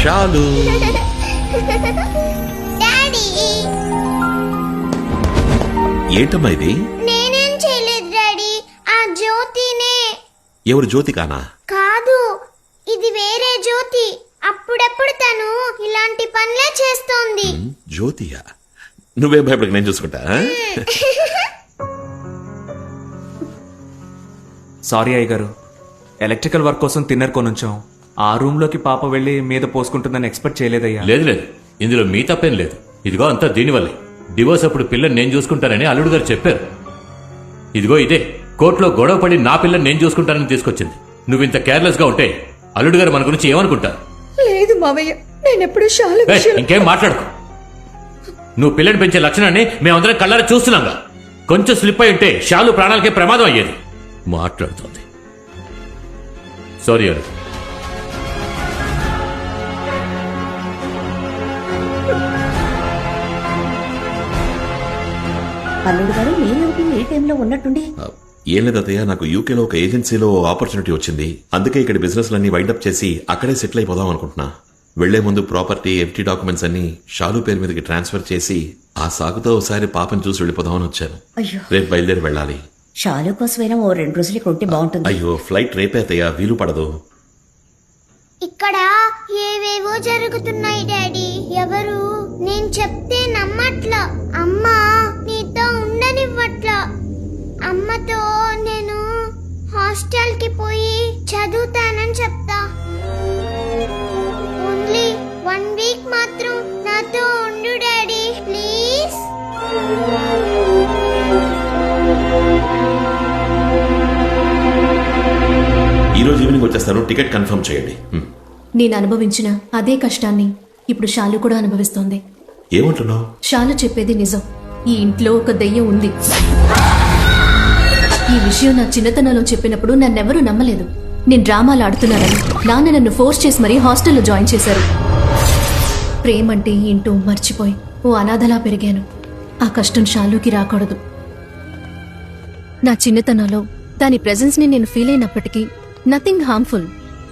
షాలు. Daddy ఏంటమ్మా ఇది? నేనేం చేయలేదు డాడీ, ఆ జ్యోతినే. ఎవరు జ్యోతికానా? కాదు, ఇది వేరే జ్యోతి. అప్పుడప్పుడు తను ఇలాంటి పనులే చేస్తోంది. జ్యోతియా? నువ్వేం భయపడక, నేను చూసుకుంటా. సారీ అయ్య గారు, ఎలక్ట్రికల్ వర్క్ కోసం తిన్నర్ కొనుంచాం. ఆ రూమ్ లోకి పాప వెళ్లి మీద పోసుకుంటుందని ఎక్స్పెక్ట్ చేయలేదయ్యా. లేదు లేదు, ఇందులో మీ తప్పేం లేదు. ఇదిగో అంతా దీనివల్లే. డివోర్స్ అప్పుడు పిల్లని నేను చూసుకుంటానని అల్లుడు గారు చెప్పారు. ఇదిగో ఇదే కోర్టులో గొడవ పడి నా పిల్లని నేను చూసుకుంటానని తీసుకొచ్చింది. నువ్వు ఇంత కేర్లెస్ గా ఉంటే అల్లుడు గారు మన గురించి ఏమనుకుంటారు? లేదు మావయ్య, నేనెప్పుడు షాలు ఇంకేం మాట్లాడుకో. నువ్వు పిల్లని పెంచే లక్షణాన్ని మేమందరం కళ్ళారా చూస్తున్నాంగా. కొంచెం స్లిప్ అయి ఉంటే షాలు ప్రాణాలకే ప్రమాదం అయ్యేది. మాట్లాడుతుంది. సారీ అల్లుడు. అల్లుడు గారు మీరేమిటి ఏ టైంలో ఉన్నట్టుండి? ఏం లేదు అత్తయ్య, నాకు యూకేలో ఒక ఏజెన్సీలో ఆపర్చునిటీ వచ్చింది. అందుకే ఇక్కడ బిజినెస్ లన్నీ వైండప్ చేసి అక్కడే సెటిల్ అయిపోదాం అనుకుంటున్నా. వెళ్లే ముందు ప్రాపర్టీ, ఎఫ్టీ డాక్యుమెంట్స్ అన్ని షాలు పేరు మీదకి ట్రాన్స్ఫర్ చేసి ఆ సాగుతో ఒకసారి పాపను చూసి వెళ్ళిపోదామని వచ్చాను. అయ్యో, రేపు బయలుదేరి వెళ్ళాలి. షాలు కోసమైనా ఓ 2 రోజులకి ఉంటే బాగుంటుంది. అయ్యో, ఫ్లైట్ రేపే అత్తయ్య, వీలు పడదు. ఇక్కడ ఏవేవో జరుగుతున్నాయి డాడీ. ఎవరు నేను చెప్తే నమ్మట్లా. అమ్మా నీతో ఉండనివ్వట్లా. అమ్మతో నేను హాస్టల్ కి పోయి చదువుతానని చెప్తా. ఓన్లీ 1 వీక్ మాత్రం నాతో ఉండు డాడీ, ప్లీజ్. ఈ రోజు ఈవినింగ్ వచ్చేస్తాను. టికెట్ కన్ఫర్మ్ చేయండి. నేను అనుభవించిన అదే కష్టాన్ని ఇప్పుడు షాలు కూడా అనుభవిస్తోంది. ఏమంటున్నావు? షాలు చెప్పేది నిజం. ఈ ఇంట్లో ఒక దెయ్యం ఉంది. ఈ విషయం నా చిన్నతనంలో చెప్పినప్పుడు నన్నెవరూ నమ్మలేదు. నేను డ్రామాలు ఆడుతున్నానని నాన్న నన్ను ఫోర్స్ చేసి మరీ హాస్టల్లో జాయిన్ చేశారు. ప్రేమంటే ఏంటో మర్చిపోయి ఓ అనాథలా పెరిగాను. ఆ కష్టం షాలుకి రాకూడదు. నా చిన్నతనంలో దాని ప్రెజెన్స్ ని నేను ఫీల్ అయినప్పటికీ నథింగ్ హార్మ్ఫుల్.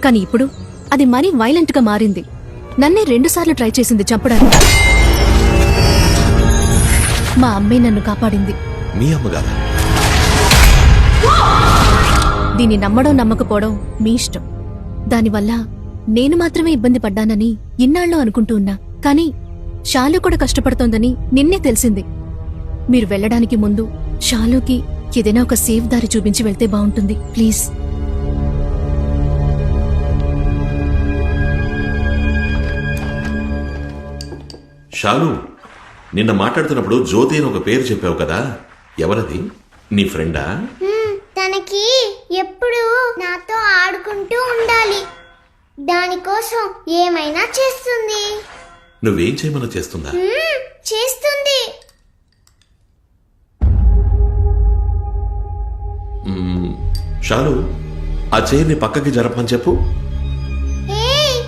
కానీ ఇప్పుడు అది మరీ వైలెంట్ గా మారింది. నన్నే 2 సార్లు ట్రై చేసింది చంపడానికి. మా అమ్మే నన్ను కాపాడింది. మీ అమ్మగారా? దీన్ని నమ్మడం నమ్మకపోవడం మీ ఇష్టం. దానివల్ల నేను మాత్రమే ఇబ్బంది పడ్డానని ఇన్నాళ్ళు అనుకుంటూ ఉన్నా. కానీ షాలు కూడా కష్టపడుతోందని నిన్నే తెలిసింది. మీరు వెళ్ళడానికి ముందు షాలుకి ఏదైనా ఒక సేఫ్ దారి చూపించి వెళ్తే బాగుంటుంది, ప్లీజ్. షాలు, నిన్న మాట్లాడుతున్నప్పుడు జ్యోతి అని ఒక పేరు చెప్పావు కదా, ఎవరది? నీ ఫ్రెండా? తనకి ఎప్పుడు నాతో ఆడుకుంటూ ఉండాలి. దానికోసం ఏమైనా చేస్తుంది. నువ్వేం చేయమన్నా చేస్తుందా? చేస్తుంది. షాలు, ఆ చైర్ని పక్కకి జరపమని చెప్పు. ఏయ్,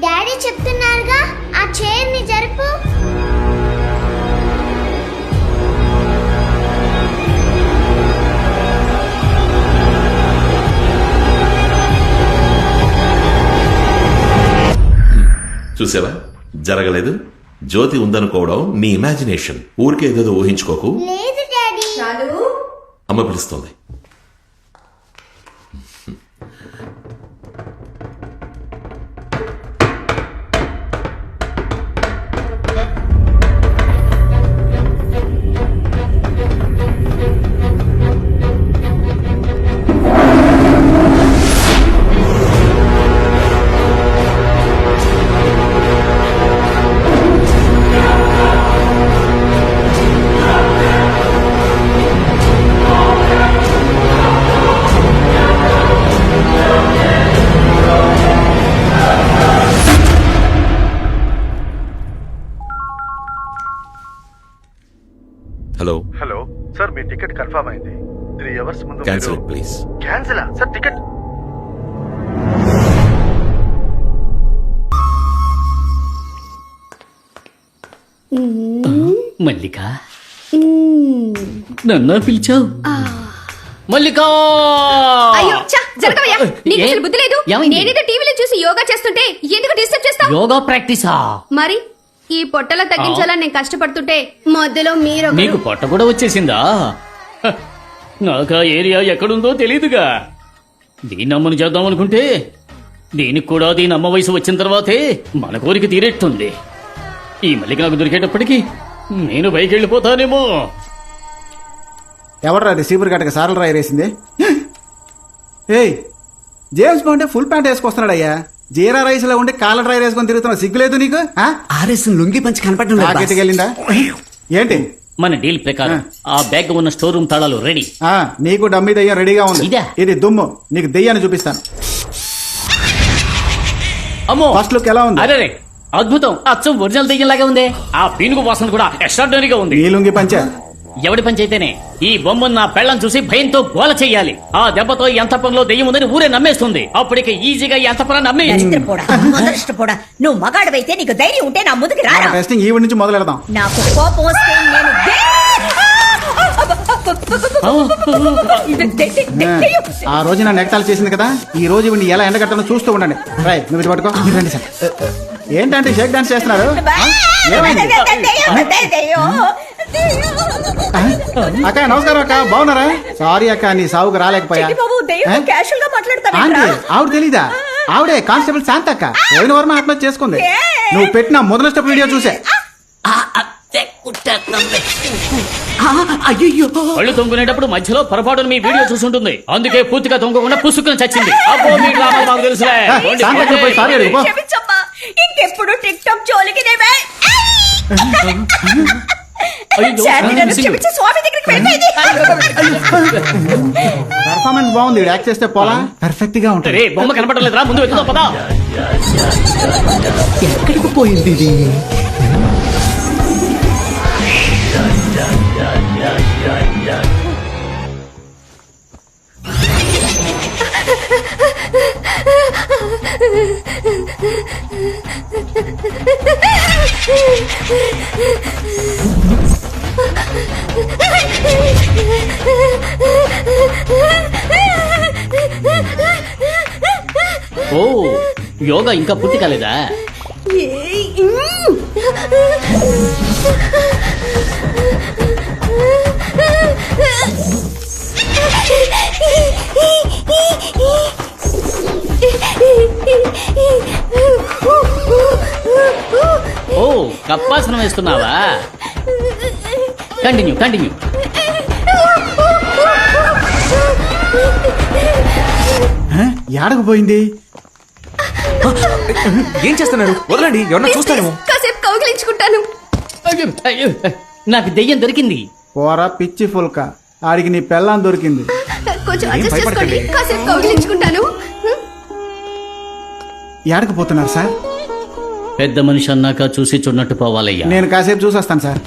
డాడీ చెప్తున్నారుగా, ఆ చైర్ని జరుపు. చూసావా, జరగలేదు. జ్యోతి ఉందనుకోవడం నీ ఇమాజినేషన్. ఊరికే ఏదేదో ఊహించుకోకు. లేదు డాడీ. అమ్మ పిలుస్తోంది. హలో హలో సార్, మీ టికెట్ కన్ఫర్మ్ అయింది. 3 అవర్స్ ముందు cancel please. Cancel sir? Ticket Mallika, నన్నా పిలిచావు? మల్లికా అయ్యో ఛ, జరగవయ్యా. నీకు అసలు బుద్ధి లేదు. ఏమైంది? నేనేదో టీవీలో చూసి యోగా చేస్తుంటే ఎందుకు డిస్టర్బ్ చేస్తావు? యోగా ప్రాక్టీసా? మరి ఈ పొట్టల తగ్గించాలని నేను కష్టపడుతుంటే మధ్యలో మీరు నీకు పొట్ట కూడా వచ్చేసిందా? హ, నాకు ఆ ఏరియా ఎక్కడుందో తెలీదుగా. దీన్ని అమ్మను చేద్దాం అనుకుంటే దీనికి కూడా దీని అమ్మ వయసు వచ్చిన తర్వాతే మన కోరిక తీరేస్తుంది. ఈ మల్లిక నాకు దొరికేటప్పటికి నేను పైకి వెళ్ళిపోతానేమో. ఎవడరా రిసీవర్ గట్టక సారలు రాయరేసింది? ఏయ్, జేమ్స్ బాండే ఫుల్ ప్యాంట్ వేసుకొస్తున్నాడు అయ్యా. జీరా రైస్ లో ఉండి కాలర్ డ్రైర్ వేసుకొని తిరుగుతున్నావు, సిగ్గులేదు నీకు? ఆర్ఎస్ లుంగి పంచి కనపడడం లేదు బాస్. వెళ్ళిందా ఏంటి? మన డీల్ ప్రకారం ఆ బ్యాగ్ ఉన్న స్టోర్ రూమ్ తాళాలు రెడీ. నీకు డమ్మీ దెయ్యం రెడీగా ఉంది. ఇదా? ఇది దుమ్ము, నీకు దెయ్యాన్ని చూపిస్తాను. అమ్మో, ఫస్ట్ లుక్ ఎలా ఉంది? అరే అద్భుతం, అచ్చం ఒరిజినల్ దెయ్యంలాగా ఉంది. ఆ పీనుగు వాసన కూడా ఎక్స్ట్రాడినరీగా ఉంది. నీ లుంగి పంచా? ఎవడి పని అయితేనే ఈ బొమ్మను నా పెళ్ళం చూసి భయంతో గోల చెయ్యాలి. ఆ దెబ్బతో ఈ అంతఃపురంలో దెయ్యం ఉందని ఊరే నమ్మేస్తుంది. అప్పటికి ఈజీగా ఈ అంతఃపురాన్ని నమ్మేయచ్చు. దరిద్రపోడా, మొదలష్టపోడా. నువ్వు మగాడవైతే నీకు ధైర్యం ఉంటే నా ముందుకు రారా. టెస్టింగ్ ఈవిడ నుంచి మొదలు పెడదాం. నాకు కోపం వస్తే నేను ఆ రోజు నా నెగటాలు చేసింది కదా, ఈ రోజు ఇవన్నీ ఎలా ఎండగట్టాలో చూస్తూ ఉండండి. రాయ్, నువ్వు ఇది పట్టుకో. మీరు రండి సార్. ఏంటంటే షేక్ డాన్స్ చేస్తున్నారు? ఏమైంది? అక్క నమస్కారం అక్క, బాగున్నారా? సారీ అక్క, నీ సావుకు రాలేకపోయా. క్యాషువల్ గా మాట్లాడతాను. ఆంటీ, ఆవిడ తెలీదా? ఆవిడే కానిస్టేబుల్ శాంత అక్క. పోయిన వర్మ ఆత్మహత్య చేసుకుంది. నువ్వు పెట్టిన మొదల స్టెప్ వీడియో చూసే. అయ్యో, కళ్ళు తొంగునేటప్పుడు మధ్యలో పొరపాటును మీ వీడియో చూసుంటుంది. అందుకే పూర్తిగా తొంగకుండా పుసుకుని చచ్చింది. అబ్బో, మీ డ్రామా మాకు తెలుసులే. శాంత అక్క పోయి సారీ అడుగు పో. క్షమించమ్మా, ఇంకెప్పుడు టిక్ టాక్ జోలికి స్వామి దగ్గరికి వెళ్ళేది. పర్ఫార్మెన్స్ బాగుంది, యాక్ట్ చేస్తే పోలా పర్ఫెక్ట్ గా ఉంటుంది. రే, బొమ్మ కనపడలేదురా, ముందు వెతుకుతాం పదా. ఎక్కడికి పోయింది ఇది? ఓ, యోగా ఇంకా పూర్తి కాలేదా? ఓ, కప్పాసనం వేస్తున్నావా? Continue continue. యాడకు పోయింది? ఏం చేస్తున్నారు? వదలండి, ఎవరన్నా చూస్తారేమో. కాసేపు కౌగిలించుకుంటాను. అయ్యో, అయ్యో, నాకు దెయ్యం దొరికింది. పోరా పిచ్చి ఫుల్క, ఆడికి నీ పెళ్ళాం దొరికింది. కొంచెం అడ్జస్ట్ చేసుకోండి, కాసేపు కౌగిలించుకుంటాను. యాడకు పోతున్నారు సార్? పెద్ద మనిషి అన్నాక చూసి చూడనట్టు పోవాలయ్యా. నేను కాసేపు చూసొస్తాను సార్.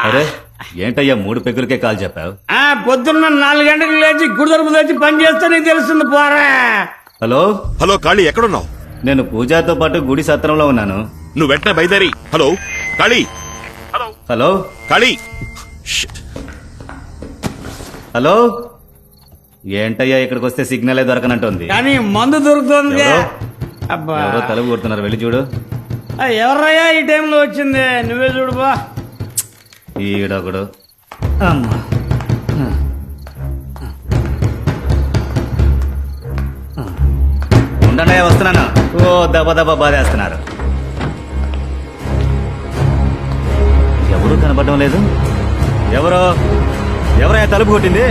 అరే ఏంటయ్యా 3 పెగ్గులకే కాల్ చెప్పావు? పొద్దున్న 4 గంటలకు లేచి గుడి తరపు తెచ్చి పని చేస్తే నీకు తెలుస్తుంది పోరా. హలో హలో కాళీ ఎక్కడున్నావు? నేను పూజాతో పాటు గుడి సత్రంలో ఉన్నాను. నువ్వు వెంటనే బయలుదేరి. హలో కాళీ, హలో కాళీ. హలో ఏంటయ్యా ఇక్కడికి వస్తే సిగ్నలే దొరకనంటుంది. కానీ మందు దొరుకుతుంది. ఎవరో? అబ్బా ఎవరో తలుపు కొడుతున్నారు, వెళ్ళి చూడు. ఎవర్రయ్యా ఈ టైంలో వచ్చింది? నువ్వే చూడు బా. ఈడొకడు. అమ్మా ఉండండి, వస్తున్నాను. ఓ దబ దబ బాధేస్తున్నారు. ఎవరు కనపడడం లేదు. ఎవరయ్యా తలుపు కొట్టింది?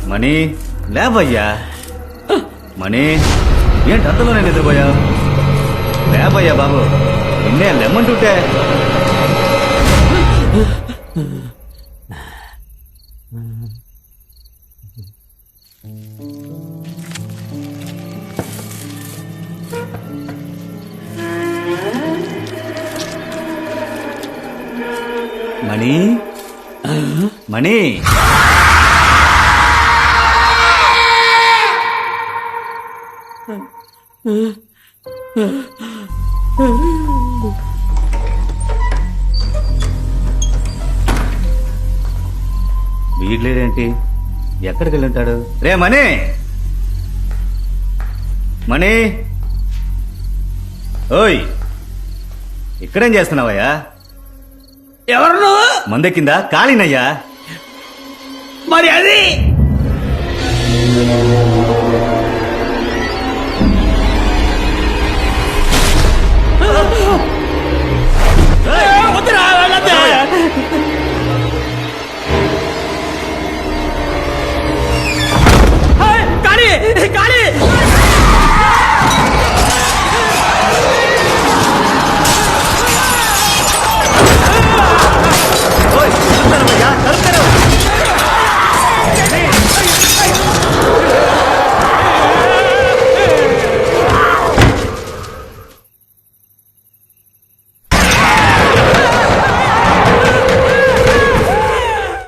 మణి లేవయ్యా. మణి ఏంటి అంతలో నేను నిద్రపోయా? లేవయ్యా బాబు, నిన్నే లెమ్మంటుంటే. మణి మణి వీడ్లేదేంటి? ఎక్కడికి వెళ్ళి ఉంటాడు? రే మణి, మణి, ఓయ్ ఇక్కడేం చేస్తున్నావయ్యా? ఎవరు నువ్వు? మందెక్కిందా? కాళీనయ్యా. మరి అది